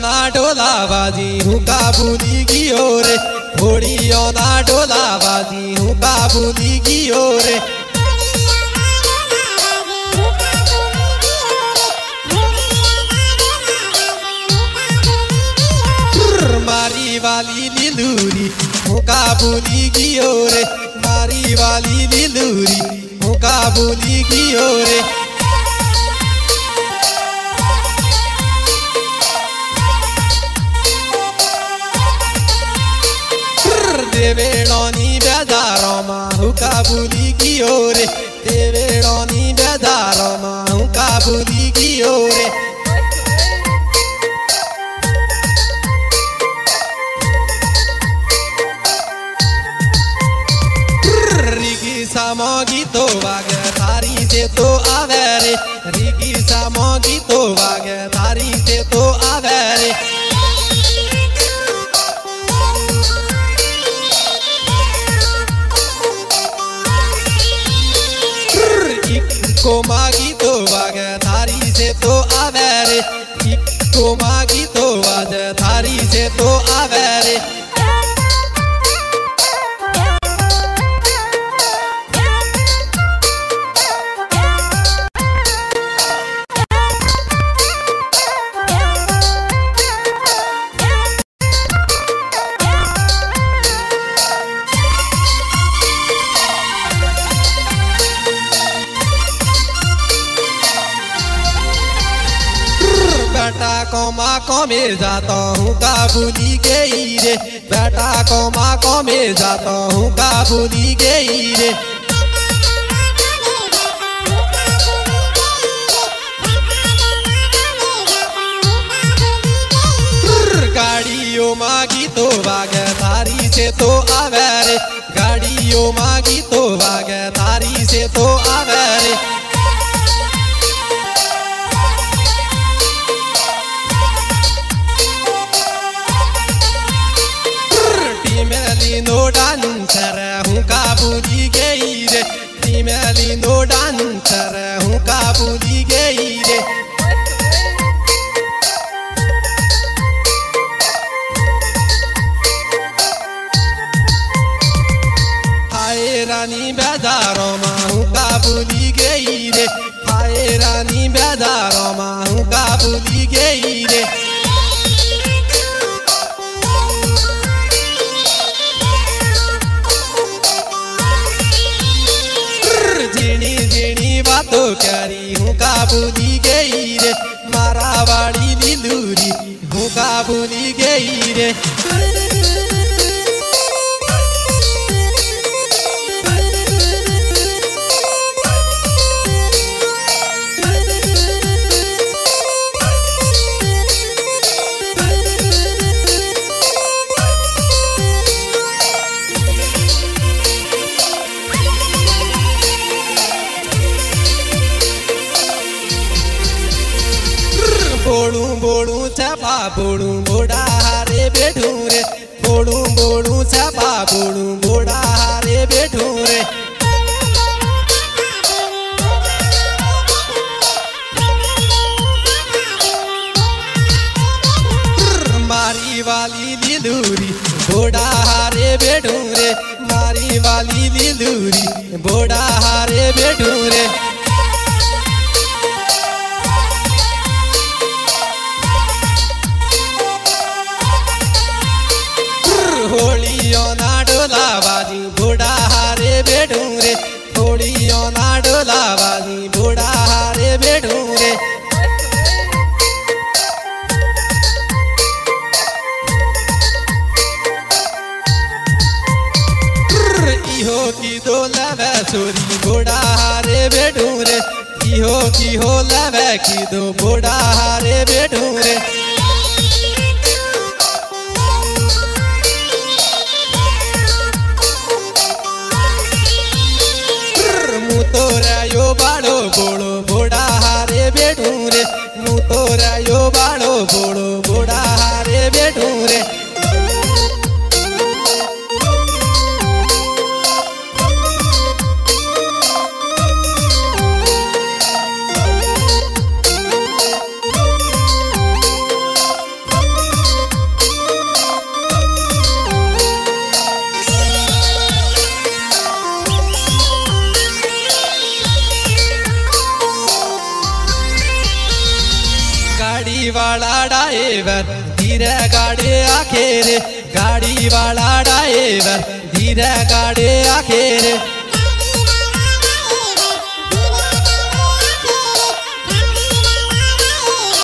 ना डोला बाजी हूँ काबुली की ओरे घोड़ियों ना डोला बाजी हूँ काबुली की ओरे मारी वाली लिलूरी हूँ काबुली की ओरे मारी वाली लिलूरी हूँ काबुली की ओरे देवेड़ोनी बेदारों माँ हूँ काबुली की ओरे देवेड़ोनी बेदारों माँ हूँ काबुली की ओरे रिकी सामोगी तो वागे थारी से तो आवे रे रिकी सामोगी तो वागे थारी से तो आवे रे को मागी तो वागे थारी से तो आवे रे को मागी तो वागे थारी से तो आवे रे बेटा को माँ को में जाता हूँ काबुली गई रे बेटा को माँ को में जाता हूँ काबुली गई रे गाड़ियों मागी तो वागे थारी से तो आवे रे गाड़ियों मागी तो वागे थारी से तो आवे रे नो डांसर हूँ काबुली गई रे टीमेली नो डांसर हूँ काबुली गई रे हाय रानी बेदारों माँ हूँ काबुली गई रे हाय रानी बेदारों माँ हूँ काबुली गई रे जीनी जीनी बातों करी हूँ काबुली गई रे मारावाड़ी लिलूरी हूँ काबुली गई रे बोड़ू बोड़ू छपा बोड़ू बोड़ा हारे बैठू रे बोड़ू बोड़ू छपा बोड़ू बोड़ा हारे बैठू रे मारी वाली लिलूरी बोड़ा हारे बैठू रे मारी वाली लिलूरी बोड़ा हारे बैठू रे होलियों ना डोला बाजी बूढ़ा हारे बैठू रे होलियों ना डोला बाजी बूढ़ा हारे बैठू रे इहो की दो लवे सोरी बूढ़ा हारे बैठू रे इहो की हो लवे की दो बूढ़ा हारे बैठू रे तोरा यो बाड़ो बोड़ो बोड़ा हारे बैठू रे मु तोरा यो बाड़ो बोड़ो बोड़ा हारे बैठू रे वाला ड्राइवर धीरे गाड़ी आखे रे, गाड़ी वाला ड्राइवर धीरे गाड़ी आखे रे।